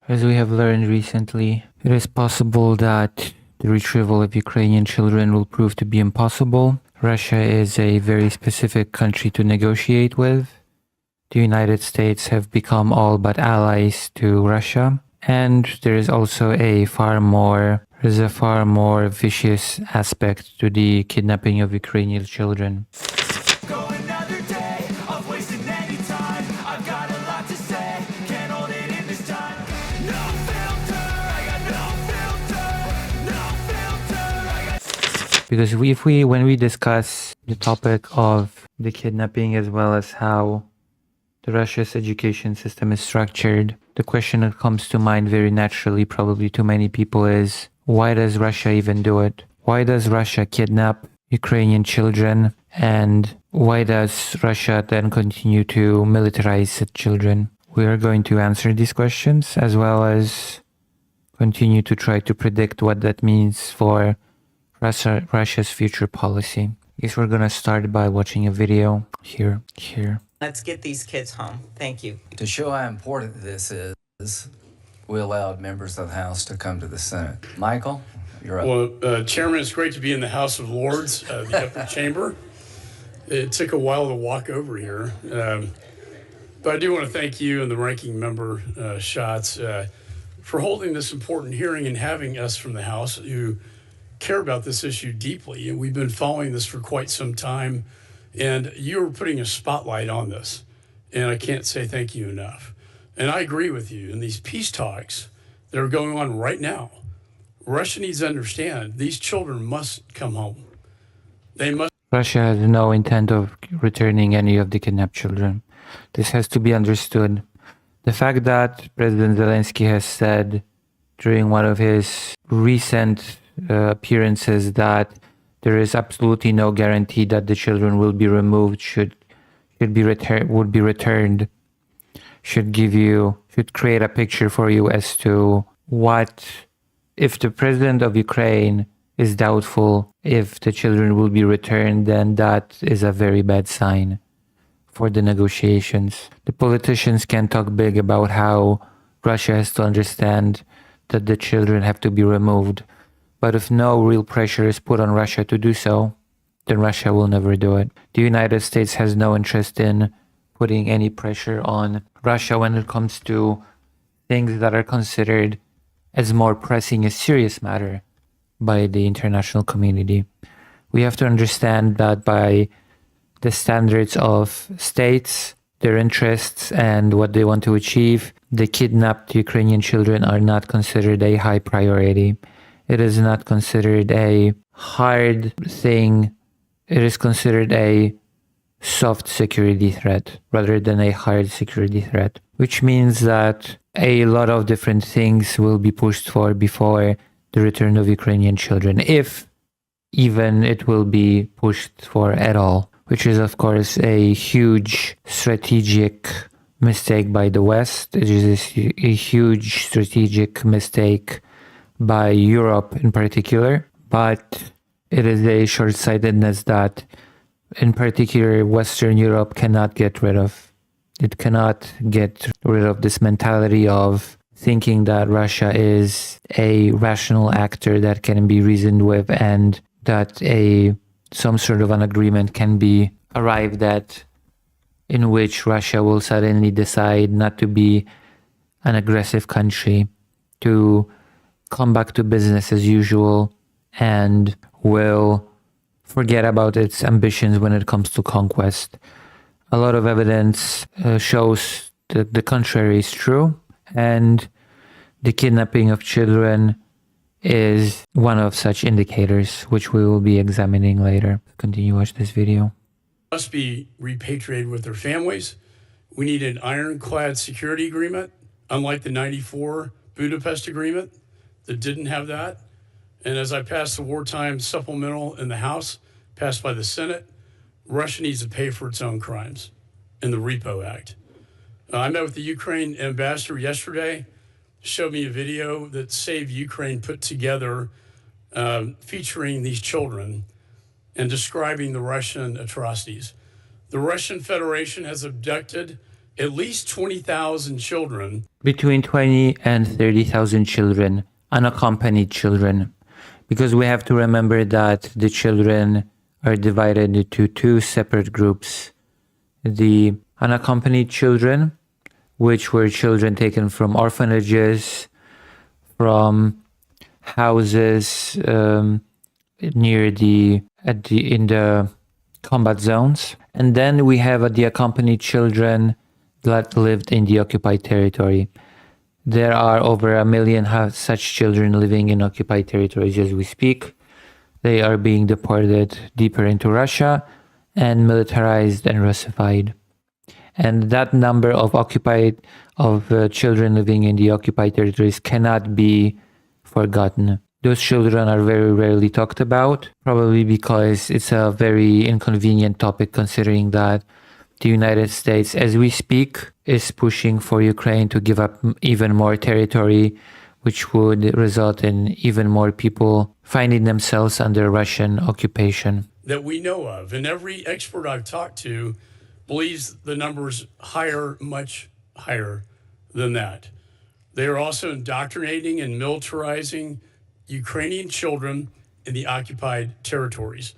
As we have learned recently, it is possible that the retrieval of Ukrainian children will prove to be impossible. Russia is a very specific country to negotiate with. The United States have become all but allies to Russia. And there is also a far more vicious aspect to the kidnapping of Ukrainian children. Because when we discuss the topic of the kidnapping as well as how the Russia's education system is structured, the question that comes to mind very naturally, probably to many people, is why does Russia even do it? Why does Russia kidnap Ukrainian children? And why does Russia then continue to militarize such children? We are going to answer these questions as well as continue to try to predict what that means for Russia's future policy. I guess we're gonna start by watching a video here. Let's get these kids home. Thank you. To show how important this is, we allowed members of the House to come to the Senate. Michael, you're up. Well, Chairman, it's great to be in the House of Lords, the upper chamber. It took a while to walk over here. But I do want to thank you and the ranking member, Schatz, for holding this important hearing and having us from the House who care about this issue deeply. And we've been following this for quite some time. And you're putting a spotlight on this. And I can't say thank you enough. And I agree with you. In these peace talks that are going on right now, Russia needs to understand these children must come home. They must. Russia has no intent of returning any of the kidnapped children. This has to be understood. The fact that President Zelensky has said during one of his recent appearances that there is absolutely no guarantee that the children will be removed, would be returned, should create a picture for you as to what, if the president of Ukraine is doubtful if the children will be returned, then that is a very bad sign for the negotiations. The politicians can talk big about how Russia has to understand that the children have to be removed. But if no real pressure is put on Russia to do so, then Russia will never do it. The United States has no interest in putting any pressure on Russia when it comes to things that are considered as more pressing, a serious matter by the international community. We have to understand that by the standards of states, their interests, and what they want to achieve, the kidnapped Ukrainian children are not considered a high priority. It is not considered a hard thing. It is considered a soft security threat rather than a hard security threat, which means that a lot of different things will be pushed for before the return of Ukrainian children, if even it will be pushed for at all, which is, of course, a huge strategic mistake by the West. It is a huge strategic mistake by Europe in particular, but it is a short-sightedness that, in particular, Western Europe cannot get rid of. It cannot get rid of this mentality of thinking that Russia is a rational actor that can be reasoned with and that some sort of an agreement can be arrived at in which Russia will suddenly decide not to be an aggressive country, to come back to business as usual, and will forget about its ambitions when it comes to conquest. A lot of evidence shows that the contrary is true, and the kidnapping of children is one of such indicators, which we will be examining later. Continue watch this video. Must be repatriated with their families. We need an ironclad security agreement, unlike the 94 Budapest Agreement that didn't have that. And as I passed the wartime supplemental in the House, passed by the Senate, Russia needs to pay for its own crimes in the Repo Act. I met with the Ukraine ambassador yesterday, showed me a video that Save Ukraine put together featuring these children and describing the Russian atrocities. The Russian Federation has abducted at least 20,000 children. Between 20 and 30,000 children, unaccompanied children, because we have to remember that the children are divided into two separate groups. The unaccompanied children, which were children taken from orphanages, from houses in the combat zones. And then we have the accompanied children that lived in the occupied territory. There are over 1 million such children living in occupied territories as we speak. They are being deported deeper into Russia and militarized and Russified. And that number of children living in the occupied territories cannot be forgotten. Those children are very rarely talked about, probably because it's a very inconvenient topic, considering that the United States, as we speak, is pushing for Ukraine to give up even more territory, which would result in even more people finding themselves under Russian occupation. That we know of. And every expert I've talked to believes the number's higher, much higher than that. They are also indoctrinating and militarizing Ukrainian children in the occupied territories,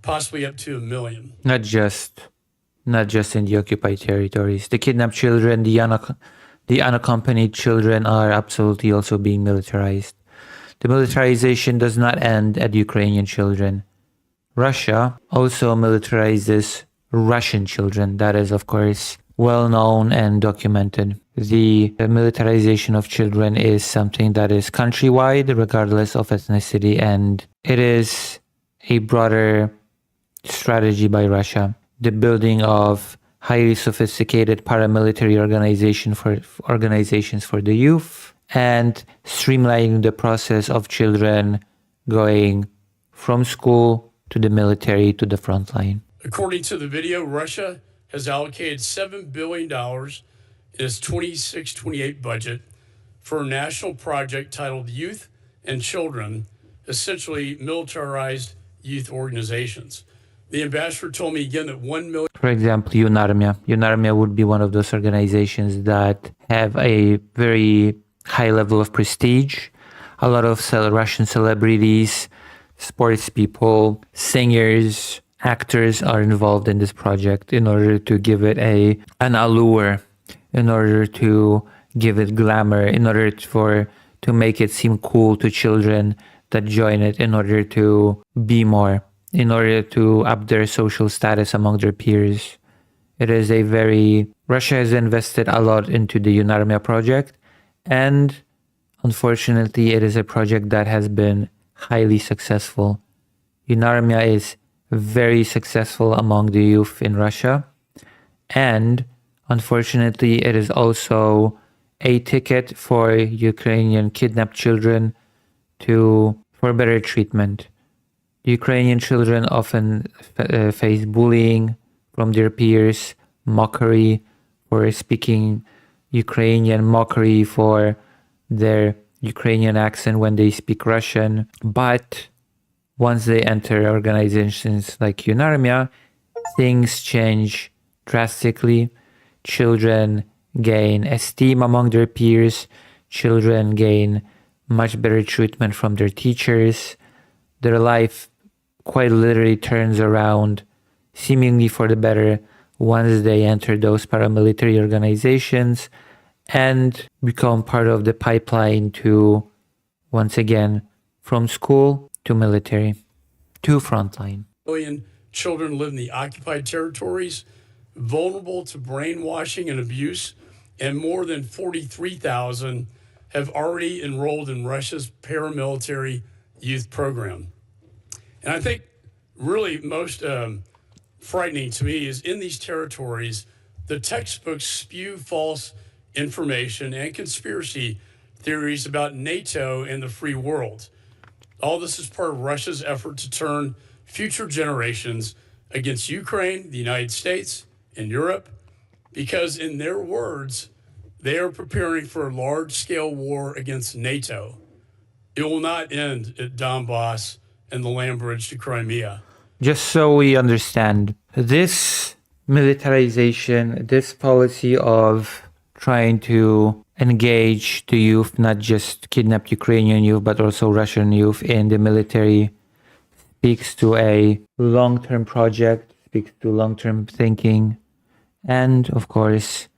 possibly up to 1 million. Not just in the occupied territories. The kidnapped children, the unaccompanied children are absolutely also being militarized. The militarization does not end at Ukrainian children. Russia also militarizes Russian children. That is, of course, well known and documented. The militarization of children is something that is countrywide, regardless of ethnicity, and it is a broader strategy by Russia. The building of highly sophisticated paramilitary organizations for the youth, and streamlining the process of children going from school to the military to the front line. According to the video, Russia has allocated $7 billion in its 26-28 budget for a national project titled Youth and Children, essentially militarized youth organizations. The ambassador told me again that 1 million... For example, UNARMIA. UNARMIA would be one of those organizations that have a very high level of prestige. A lot of Russian celebrities, sports people, singers, actors are involved in this project in order to give it an allure, in order to give it glamour, in order to make it seem cool to children that join it, in order to be more, in order to up their social status among their peers. Russia has invested a lot into the UNARMIA project, and unfortunately it is a project that has been highly successful. UNARMIA is very successful among the youth in Russia, and unfortunately it is also a ticket for Ukrainian kidnapped children for better treatment. Ukrainian children often face bullying from their peers, mockery for speaking Ukrainian, mockery for their Ukrainian accent when they speak Russian. But once they enter organizations like UNARMIA, things change drastically. Children gain esteem among their peers. Children gain much better treatment from their teachers. Their life quite literally turns around, seemingly for the better, once they enter those paramilitary organizations and become part of the pipeline to, once again, from school to military, to frontline. Million children live in the occupied territories, vulnerable to brainwashing and abuse, and more than 43,000 have already enrolled in Russia's paramilitary youth program. And I think really most frightening to me is in these territories, the textbooks spew false information and conspiracy theories about NATO and the free world. All this is part of Russia's effort to turn future generations against Ukraine, the United States, and Europe, because in their words, they are preparing for a large-scale war against NATO. It will not end at Donbass and the land bridge to Crimea. Just so we understand, this militarization, this policy of trying to engage the youth, not just kidnapped Ukrainian youth, but also Russian youth in the military, speaks to a long-term project, speaks to long-term thinking. And of course,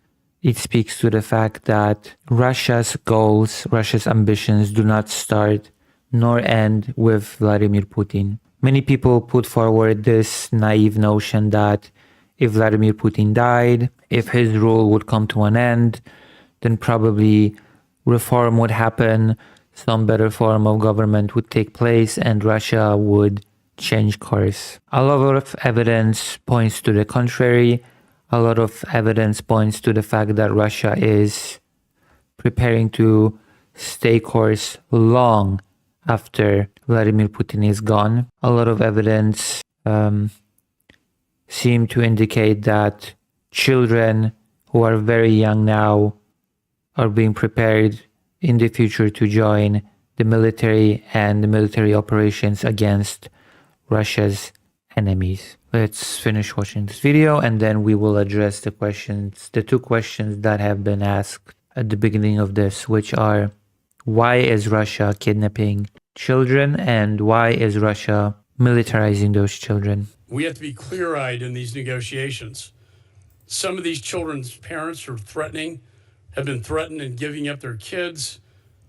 it speaks to the fact that Russia's goals, Russia's ambitions do not start nor end with Vladimir Putin. Many people put forward this naive notion that if Vladimir Putin died, if his rule would come to an end, then probably reform would happen, some better form of government would take place, and Russia would change course. A lot of evidence points to the contrary. A lot of evidence points to the fact that Russia is preparing to stay course long after Vladimir Putin is gone. A lot of evidence seem to indicate that children who are very young now are being prepared in the future to join the military and the military operations against Russia's enemies. Let's finish watching this video and then we will address the two questions that have been asked at the beginning of this, which are: why is Russia kidnapping children and why is Russia militarizing those children? We have to be clear-eyed in these negotiations. Some of these children's parents have been threatened in giving up their kids.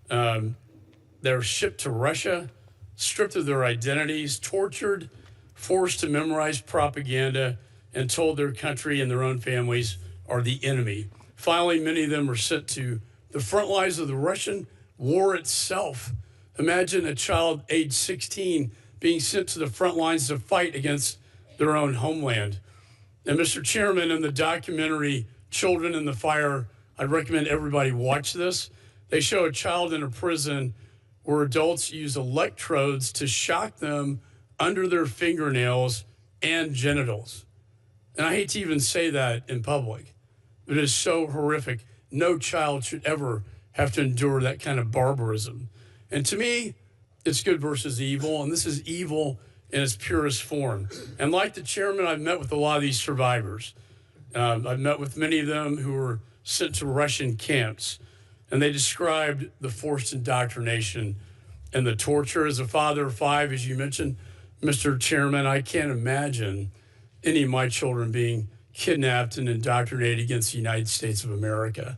They're shipped to Russia, stripped of their identities, tortured, forced to memorize propaganda, and told their country and their own families are the enemy. Finally, many of them are sent to the front lines of the Russian war itself. Imagine a child age 16 being sent to the front lines to fight against their own homeland. And Mr. Chairman, in the documentary Children in the Fire, I'd recommend everybody watch this. They show a child in a prison where adults use electrodes to shock them under their fingernails and genitals. And I hate to even say that in public. It is so horrific. No child should ever have to endure that kind of barbarism. And to me, it's good versus evil, and this is evil in its purest form. And like the chairman, I've met with a lot of these survivors. I've met with many of them who were sent to Russian camps, and they described the forced indoctrination and the torture. As a father of 5, as you mentioned, Mr. Chairman, I can't imagine any of my children being kidnapped and indoctrinated against the United States of America.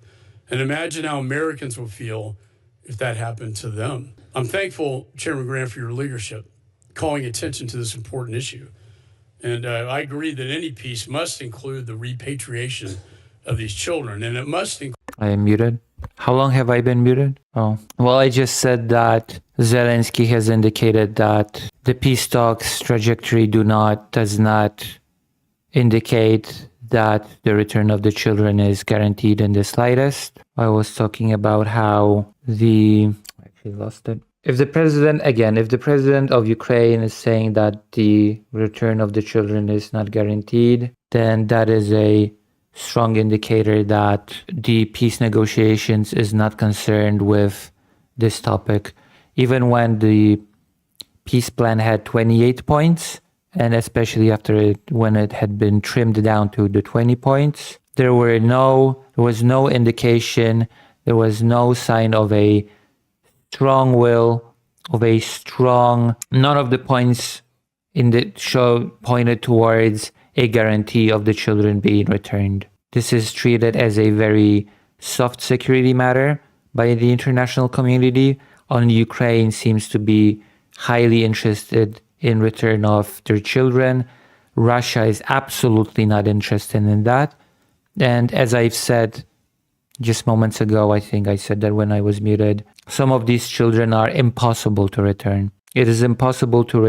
And imagine how Americans will feel if that happened to them. I'm thankful, Chairman Grant, for your leadership, calling attention to this important issue. And I agree that any peace must include the repatriation of these children, and it must include... I am muted. How long have I been muted? Oh, well, I just said that Zelensky has indicated that the peace talks trajectory does not indicate that the return of the children is guaranteed in the slightest. I was talking about how I actually lost it. If the president of Ukraine is saying that the return of the children is not guaranteed, then that is a strong indicator that the peace negotiations is not concerned with this topic. Even when the peace plan had 28 points, and especially when it had been trimmed down to the 20 points, there was no indication, there was no sign of a strong will, none of the points in the show pointed towards a guarantee of the children being returned. This is treated as a very soft security matter by the international community. Only Ukraine seems to be highly interested in return of their children. Russia is absolutely not interested in that. And as I've said just moments ago, I think I said that when I was muted, some of these children are impossible to return. It is impossible to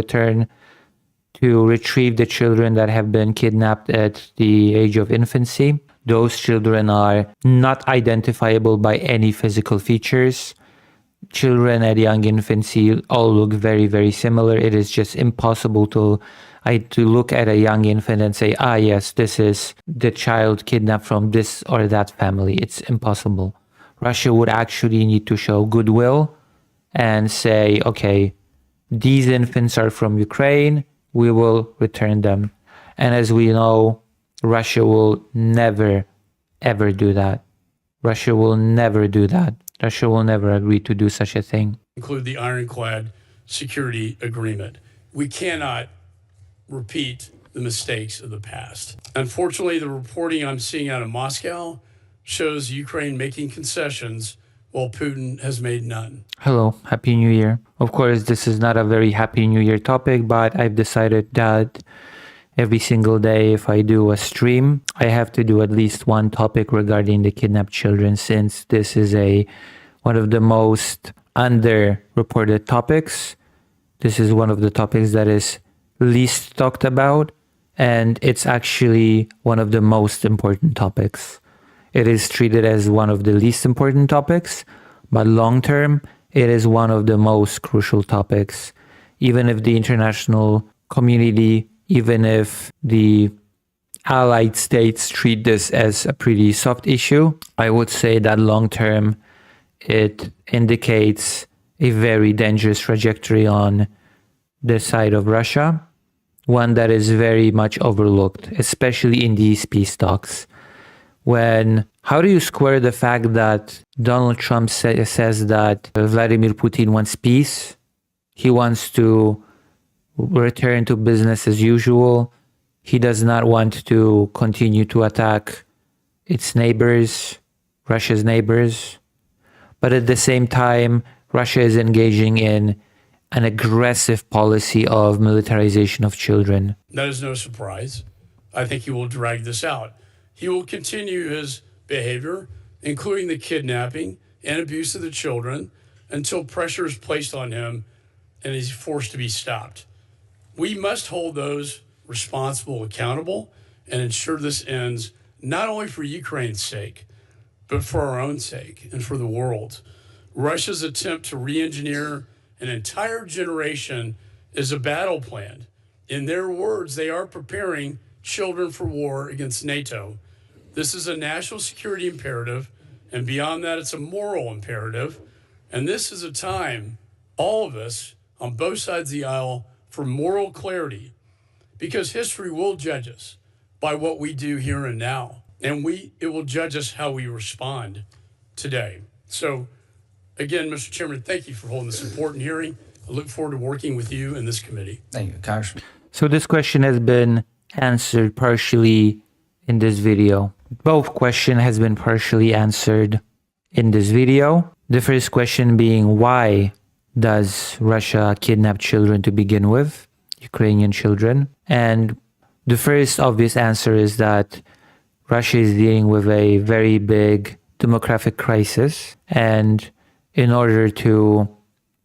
retrieve the children that have been kidnapped at the age of infancy. Those children are not identifiable by any physical features. Children at young infancy all look very, very similar. It is just impossible to look at a young infant and say, yes, this is the child kidnapped from this or that family. It's impossible. Russia would actually need to show goodwill and say, okay, these infants are from Ukraine, we will return them. And as we know, Russia will never, ever do that. Russia will never do that. Russia will never agree to do such a thing. Include the ironclad security agreement. We cannot repeat the mistakes of the past. Unfortunately, the reporting I'm seeing out of Moscow shows Ukraine making concessions while Putin has made none. Hello, Happy New Year. Of course, this is not a very Happy New Year topic, but I've decided that every single day, if I do a stream, I have to do at least one topic regarding the kidnapped children, since this is one of the most underreported topics. This is one of the topics that is least talked about, and it's actually one of the most important topics. It is treated as one of the least important topics, but long term, it is one of the most crucial topics. Even if the international community, even if the allied states treat this as a pretty soft issue, I would say that long term, it indicates a very dangerous trajectory on the side of Russia, one that is very much overlooked, especially in these peace talks. How do you square the fact that Donald Trump says that Vladimir Putin wants peace? He wants to return to business as usual. He does not want to continue to attack its neighbors, Russia's neighbors. But at the same time, Russia is engaging in an aggressive policy of militarization of children. That is no surprise. I think he will drag this out. He will continue his behavior, including the kidnapping and abuse of the children, until pressure is placed on him and he's forced to be stopped. We must hold those responsible accountable and ensure this ends not only for Ukraine's sake, but for our own sake and for the world. Russia's attempt to re-engineer an entire generation is a battle plan. In their words, they are preparing children for war against NATO. This is a national security imperative, and beyond that, it's a moral imperative. And this is a time, all of us on both sides of the aisle, for moral clarity, because history will judge us by what we do here and now, and it will judge us how we respond today. So, again, Mr. Chairman, thank you for holding this important hearing. I look forward to working with you and this committee. Thank you, Congressman. So this question has been answered partially in this video. Both questions has been partially answered in this video. The first question being, why does Russia kidnap children to begin with, Ukrainian children? And the first obvious answer is that Russia is dealing with a very big demographic crisis, and in order to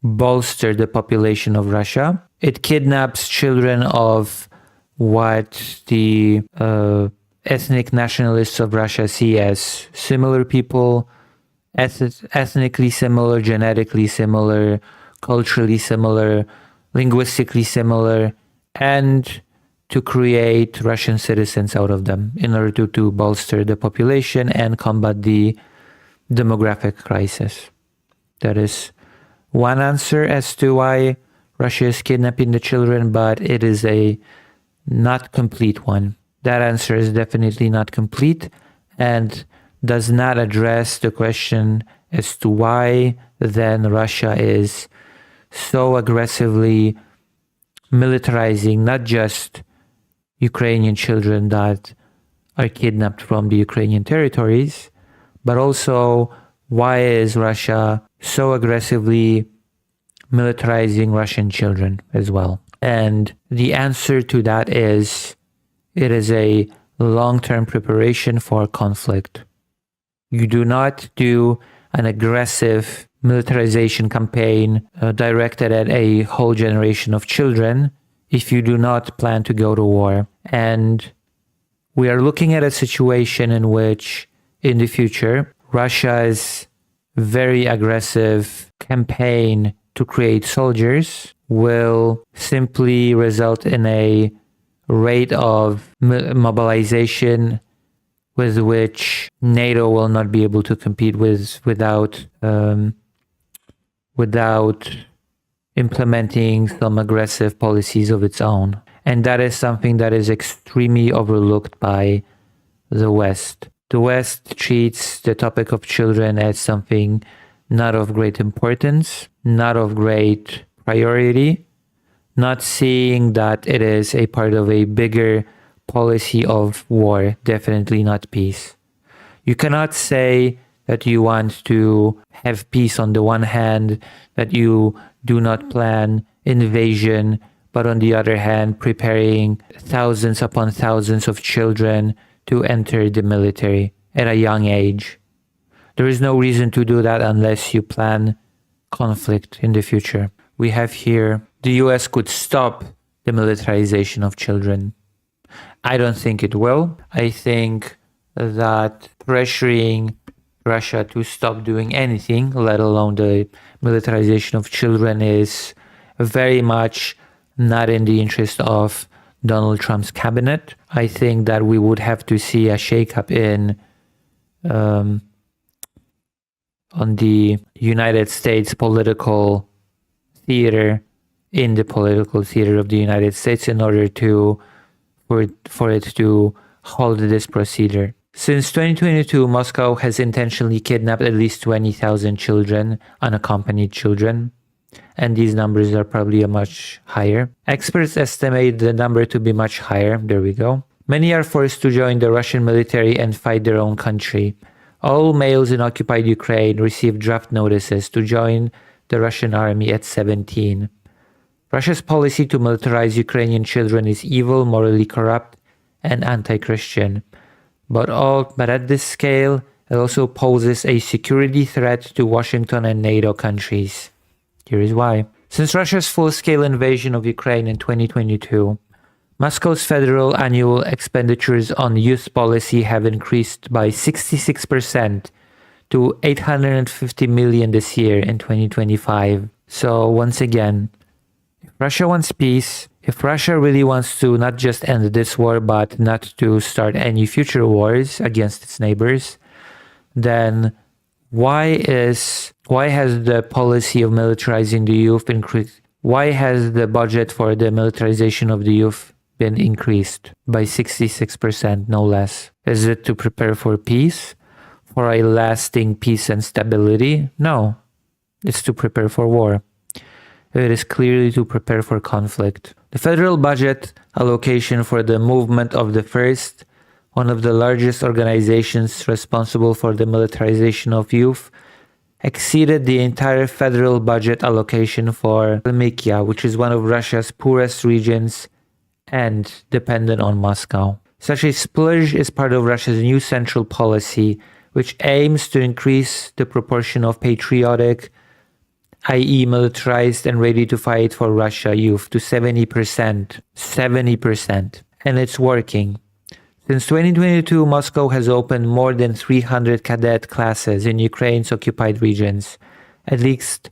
bolster the population of Russia, it kidnaps children of what the ethnic nationalists of Russia see as similar people, ethnically similar, genetically similar, culturally similar, linguistically similar, and to create Russian citizens out of them in order to bolster the population and combat the demographic crisis. That is one answer as to why Russia is kidnapping the children, but it is a not complete one. That answer is definitely not complete and does not address the question as to why then Russia is so aggressively militarizing not just Ukrainian children that are kidnapped from the Ukrainian territories, but also why is Russia so aggressively militarizing Russian children as well. And the answer to that is, it is a long-term preparation for conflict. You do not do an aggressive militarization campaign directed at a whole generation of children if you do not plan to go to war. And we are looking at a situation in which, in the future, Russia's very aggressive campaign to create soldiers will simply result in a rate of mobilization with which NATO will not be able to compete without implementing some aggressive policies of its own. And that is something that is extremely overlooked by the West. The West treats the topic of children as something not of great importance, not of great priority, not seeing that it is a part of a bigger policy of war, definitely not peace. You cannot say that you want to have peace on the one hand, that you do not plan invasion, but on the other hand, preparing thousands upon thousands of children to enter the military at a young age. There is no reason to do that unless you plan conflict in the future. We have here, the US could stop the militarization of children. I don't think it will. I think that pressuring Russia to stop doing anything, let alone the militarization of children, is very much not in the interest of Donald Trump's cabinet. I think that we would have to see a shakeup on the United States political theater, in the political theater of the United States, in order for it to halt this procedure. Since 2022, Moscow has intentionally kidnapped at least 20,000 children, unaccompanied children, and these numbers are probably much higher. Experts estimate the number to be much higher. There we go. Many are forced to join the Russian military and fight their own country. All males in occupied Ukraine receive draft notices to join the Russian army at 17. Russia's policy to militarize Ukrainian children is evil, morally corrupt, and anti-Christian. But at this scale, it also poses a security threat to Washington and NATO countries. Here is why. Since Russia's full-scale invasion of Ukraine in 2022, Moscow's federal annual expenditures on youth policy have increased by 66% to $850 million this year in 2025. So once again, if Russia wants peace, if Russia really wants to not just end this war, but not to start any future wars against its neighbors, then why has the policy of militarizing the youth increased? Why has the budget for the militarization of the youth been increased by 66%, no less? Is it to prepare for peace? For a lasting peace and stability? No, it's to prepare for war. It is clearly to prepare for conflict. The federal budget allocation for the movement of the first, one of the largest organizations responsible for the militarization of youth, exceeded the entire federal budget allocation for Kalmykia, which is one of Russia's poorest regions and dependent on Moscow. Such a splurge is part of Russia's new central policy, which aims to increase the proportion of patriotic, i.e. militarized and ready to fight for Russia youth to 70%. 70%. And it's working. Since 2022, Moscow has opened more than 300 cadet classes in Ukraine's occupied regions. At least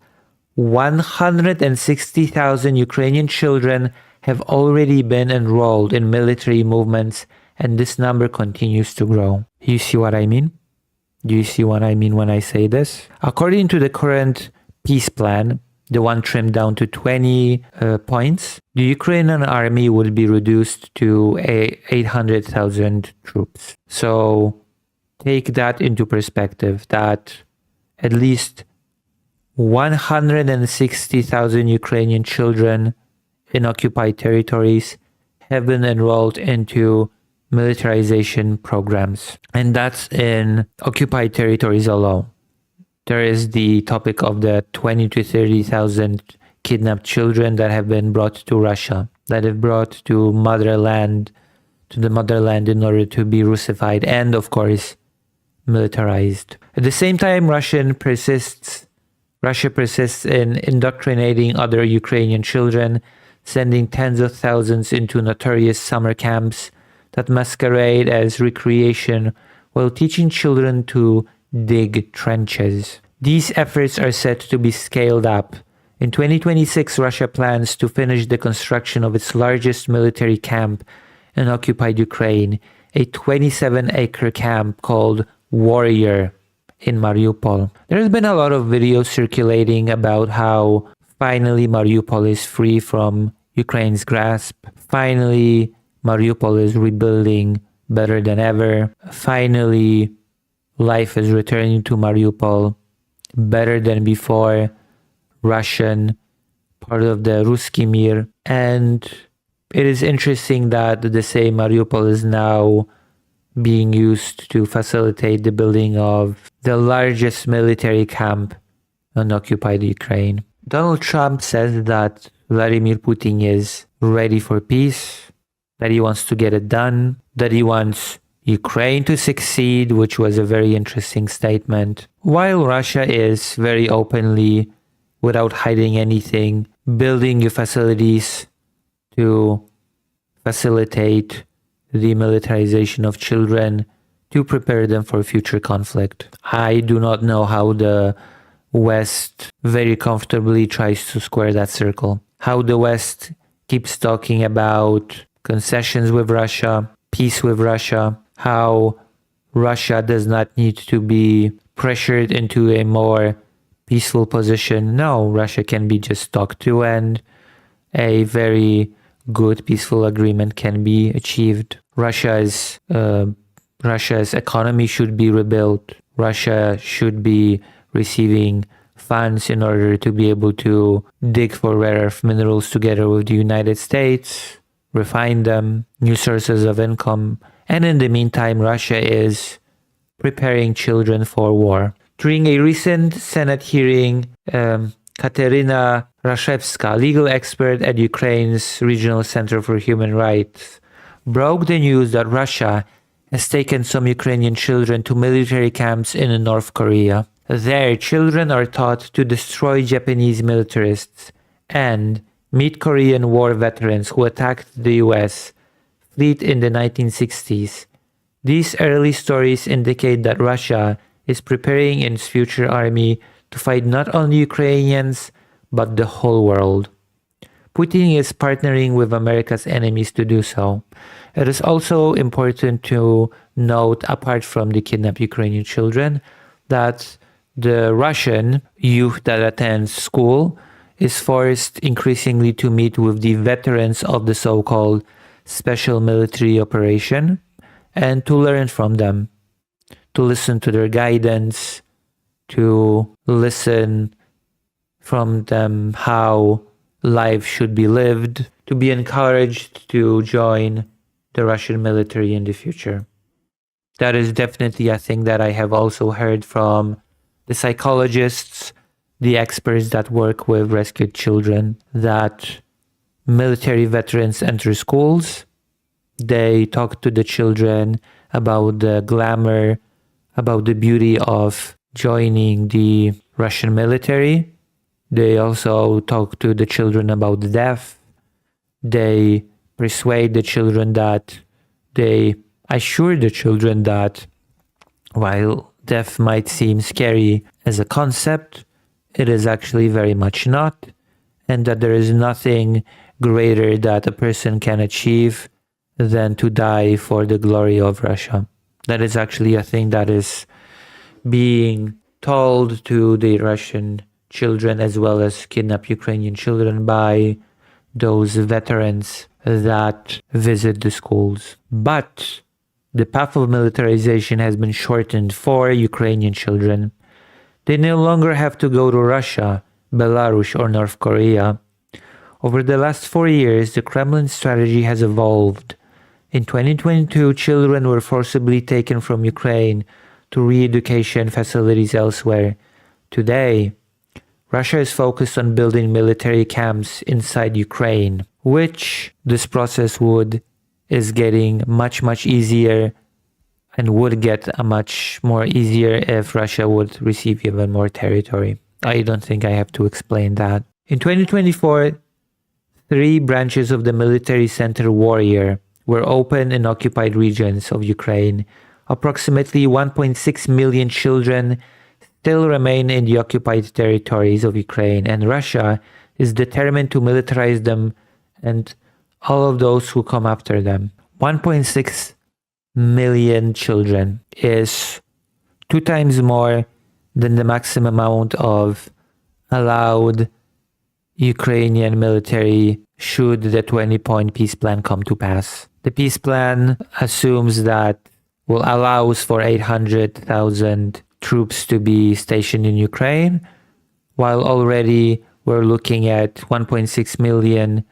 160,000 Ukrainian children have already been enrolled in military movements, and this number continues to grow. You see what I mean? Do you see what I mean when I say this? According to the current peace plan, the one trimmed down to 20 points, the Ukrainian army would be reduced to 800,000 troops. So take that into perspective, that at least 160,000 Ukrainian children in occupied territories have been enrolled into militarization programs. And that's in occupied territories alone. There is the topic of the 20 to 30,000 kidnapped children that have been brought to Russia, that have brought to the motherland in order to be Russified and, of course, militarized. At the same time, Russia persists in indoctrinating other Ukrainian children, sending tens of thousands into notorious summer camps that masquerade as recreation while teaching children to dig trenches. These efforts are set to be scaled up. In 2026, Russia plans to finish the construction of its largest military camp in occupied Ukraine, a 27-acre camp called Warrior in Mariupol. There has been a lot of videos circulating about how finally Mariupol is free from Ukraine's grasp. Finally, Mariupol is rebuilding better than ever. Finally, life is returning to Mariupol better than before. Russian, part of the Ruski Mir. And it is interesting that the same Mariupol is now being used to facilitate the building of the largest military camp on occupied Ukraine. Donald Trump says that Vladimir Putin is ready for peace, that he wants to get it done, that he wants Ukraine to succeed, which was a very interesting statement. While Russia is very openly, without hiding anything, building new facilities to facilitate the militarization of children to prepare them for future conflict. I do not know how the West very comfortably tries to square that circle. How the West keeps talking about concessions with Russia, peace with Russia, how Russia does not need to be pressured into a more peaceful position. No, Russia can be just talked to and a very good peaceful agreement can be achieved. Russia's economy should be rebuilt. Russia should be receiving funds in order to be able to dig for rare earth minerals together with the United States, refine them, new sources of income. And in the meantime, Russia is preparing children for war. During a recent Senate hearing, Katerina Rashevska, legal expert at Ukraine's Regional Center for Human Rights, broke the news that Russia has taken some Ukrainian children to military camps in North Korea. There, children are taught to destroy Japanese militarists and meet Korean War veterans who attacked the US fleet in the 1960s. These early stories indicate that Russia is preparing its future army to fight not only Ukrainians, but the whole world. Putin is partnering with America's enemies to do so. It is also important to note, apart from the kidnapped Ukrainian children, that the Russian youth that attends school is forced increasingly to meet with the veterans of the so-called special military operation and to learn from them, to listen to their guidance, to listen from them how life should be lived, to be encouraged to join the Russian military in the future. That is definitely a thing that I have also heard from the psychologists, the experts that work with rescued children, that military veterans enter schools, they talk to the children about the glamour, about the beauty of joining the Russian military. They also talk to the children about death. They persuade the children that, they assure the children that while death might seem scary as a concept, it is actually very much not, and that there is nothing greater that a person can achieve than to die for the glory of Russia. That is actually a thing that is being told to the Russian children as well as kidnapped Ukrainian children by those veterans that visit the schools. But the path of militarization has been shortened for Ukrainian children. They no longer have to go to Russia, Belarus, or North Korea. Over the last 4 years, the Kremlin strategy has evolved. In 2022, children were forcibly taken from Ukraine to re-education facilities elsewhere. Today, Russia is focused on building military camps inside Ukraine, which this process is getting much easier and would get a much more easier if Russia would receive even more territory. I don't think I have to explain that. In 2024, 3 branches of the military center Warrior were open in occupied regions of Ukraine. Approximately 1.6 million children still remain in the occupied territories of Ukraine, and Russia is determined to militarize them and all of those who come after them. 1.6 million children is 2 times more than the maximum amount of allowed Ukrainian military should the 20-point peace plan come to pass. The peace plan assumes that will allows for 800,000 troops to be stationed in Ukraine, while already we're looking at 1.6 million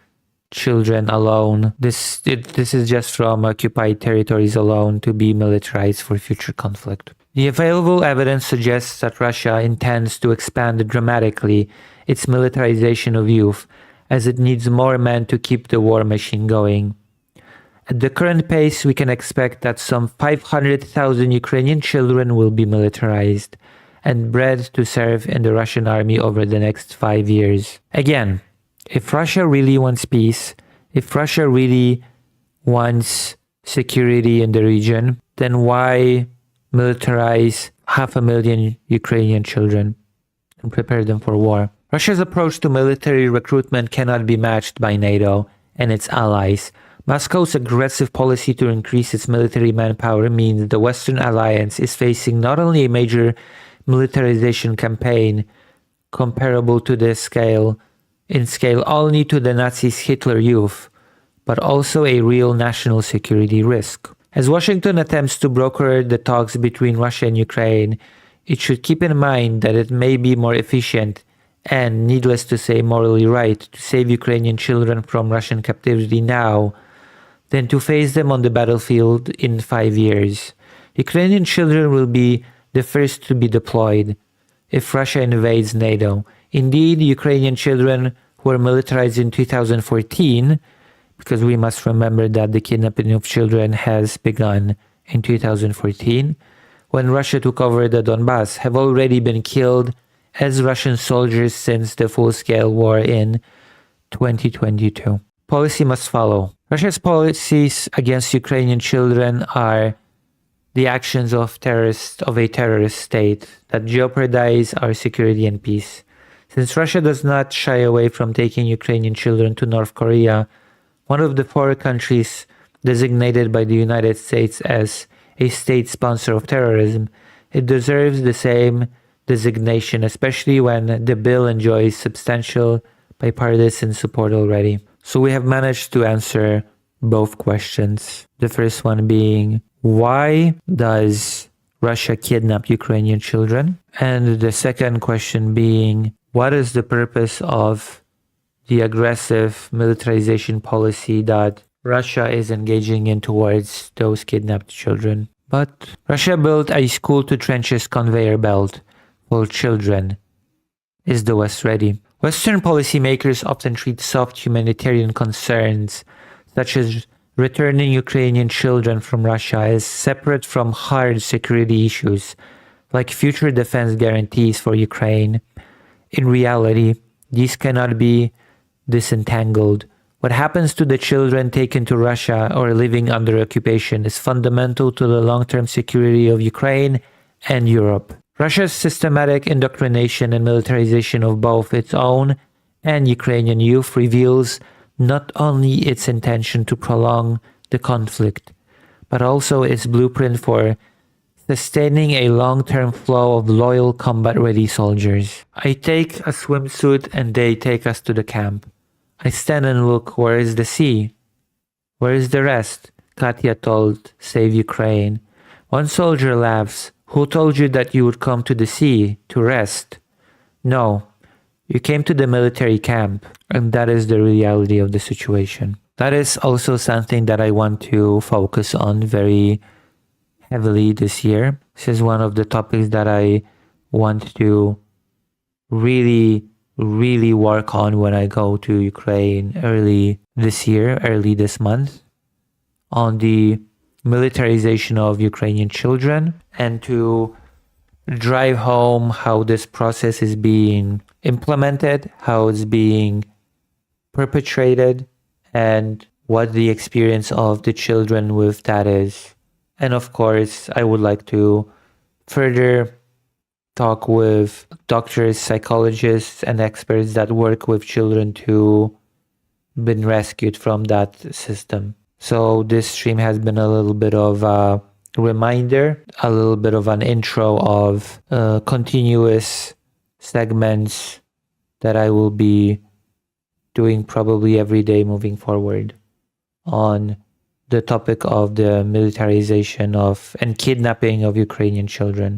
children alone. This is just from occupied territories alone to be militarized for future conflict. The available evidence suggests that Russia intends to expand dramatically its militarization of youth, as it needs more men to keep the war machine going. At the current pace, we can expect that some 500,000 Ukrainian children will be militarized and bred to serve in the Russian army over the next 5 years. Again, if Russia really wants peace, if Russia really wants security in the region, then why militarize 500,000 Ukrainian children and prepare them for war? Russia's approach to military recruitment cannot be matched by NATO and its allies. Moscow's aggressive policy to increase its military manpower means the Western alliance is facing not only a major militarization campaign comparable to this scale only to the Nazis' Hitler Youth, but also a real national security risk. As Washington attempts to broker the talks between Russia and Ukraine, it should keep in mind that it may be more efficient and, needless to say, morally right to save Ukrainian children from Russian captivity now than to face them on the battlefield in 5 years. Ukrainian children will be the first to be deployed if Russia invades NATO. Indeed, Ukrainian children who were militarized in 2014, because we must remember that the kidnapping of children has begun in 2014, when Russia took over the Donbass, have already been killed as Russian soldiers since the full-scale war in 2022. Policy must follow. Russia's policies against Ukrainian children are the actions of a terrorist state that jeopardize our security and peace. Since Russia does not shy away from taking Ukrainian children to North Korea, one of the 4 countries designated by the United States as a state sponsor of terrorism, it deserves the same designation, especially when the bill enjoys substantial bipartisan support already. So we have managed to answer both questions. The first one being, why does Russia kidnap Ukrainian children? And the second question being, what is the purpose of the aggressive militarization policy that Russia is engaging in towards those kidnapped children? But Russia built a school-to-trenches conveyor belt for children. Is the West ready? Western policymakers often treat soft humanitarian concerns, such as returning Ukrainian children from Russia, as separate from hard security issues, like future defense guarantees for Ukraine. In reality, these cannot be disentangled. What happens to the children taken to Russia or living under occupation is fundamental to the long-term security of Ukraine and Europe. Russia's systematic indoctrination and militarization of both its own and Ukrainian youth reveals not only its intention to prolong the conflict, but also its blueprint for sustaining a long-term flow of loyal combat-ready soldiers. I take a swimsuit and they take us to the camp. I stand and look, where is the sea? Where is the rest? Katya told Save Ukraine. One soldier laughs. Who told you that you would come to the sea to rest? No, you came to the military camp, and that is the reality of the situation. That is also something that I want to focus on very heavily this year. This is one of the topics that I want to really work on when I go to Ukraine early this month, on the militarization of Ukrainian children, and to drive home how this process is being implemented, how it's being perpetrated, and what the experience of the children with that is. And of course, I would like to further talk with doctors, psychologists, and experts that work with children who been rescued from that system. So this stream has been a little bit of a reminder, a little bit of an intro of continuous segments that I will be doing probably every day moving forward on the topic of the militarization of and kidnapping of Ukrainian children.